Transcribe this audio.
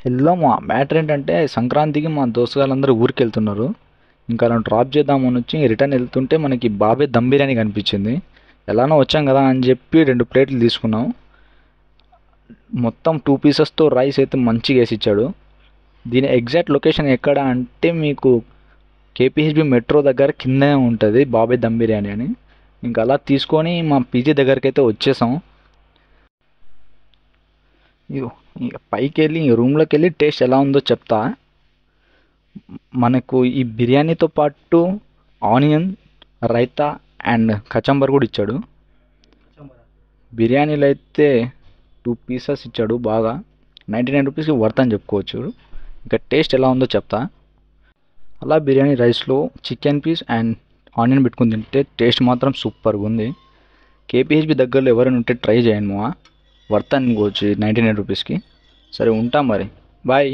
Hello మా matter ఏంటంటే సంక్రాంతికి మా దోస్తుగాళ్ళందరూ ఊరికి వెళ్తున్నారు. ఇంకా అలా డ్రాప్ చేద్దామని వచ్చి రిటర్న్ వెళ్తుంటే మనకి బాబే దమ్ బిర్యానీ కనిపించింది. ఎలానో వచ్చాం కదా అని చెప్పి 2 ప్లేట్లు తీసుకున్నాం. మొత్తం 2 పీసెస్తో రైస్ అయితే మంచిగా వేసి ఇచ్చాడు. దీని ఎగ్జాక్ట్ లొకేషన్ ఎక్కడ అంటే మీకు కేపీహెచ్బి మెట్రో దగ్గర కిందనే ఉంటుంది బాబాయ్ దమ్ బిర్యానీ అని. ఇంకా అలా తీసుకొని మా పీజీ దగ్గరికి అయితే వచ్చేసాం. ఇగో ఇక పైకి వెళ్ళి రూమ్లోకి వెళ్ళి టేస్ట్ ఎలా ఉందో చెప్తా. మనకు ఈ బిర్యానీతో పాటు ఆనియన్ రైతా అండ్ కచంబర్ కూడా ఇచ్చాడు. బిర్యానీలో అయితే 2 పీసెస్ ఇచ్చాడు. బాగా 99 రూపీస్కి వర్త్ అని చెప్పుకోవచ్చు. ఇంకా టేస్ట్ ఎలా ఉందో చెప్తా. అలా బిర్యానీ రైస్లో చికెన్ పీస్ అండ్ ఆనియన్ పెట్టుకుని తింటే టేస్ట్ మాత్రం సూపర్గా ఉంది. కేపీహెచ్బి దగ్గరలో ఎవరైనా ఉంటే ట్రై చేయండి మా వర్త్ అనుకోవచ్చు 99 రూపీస్కి. సరే ఉంటాం మరి, బాయ్.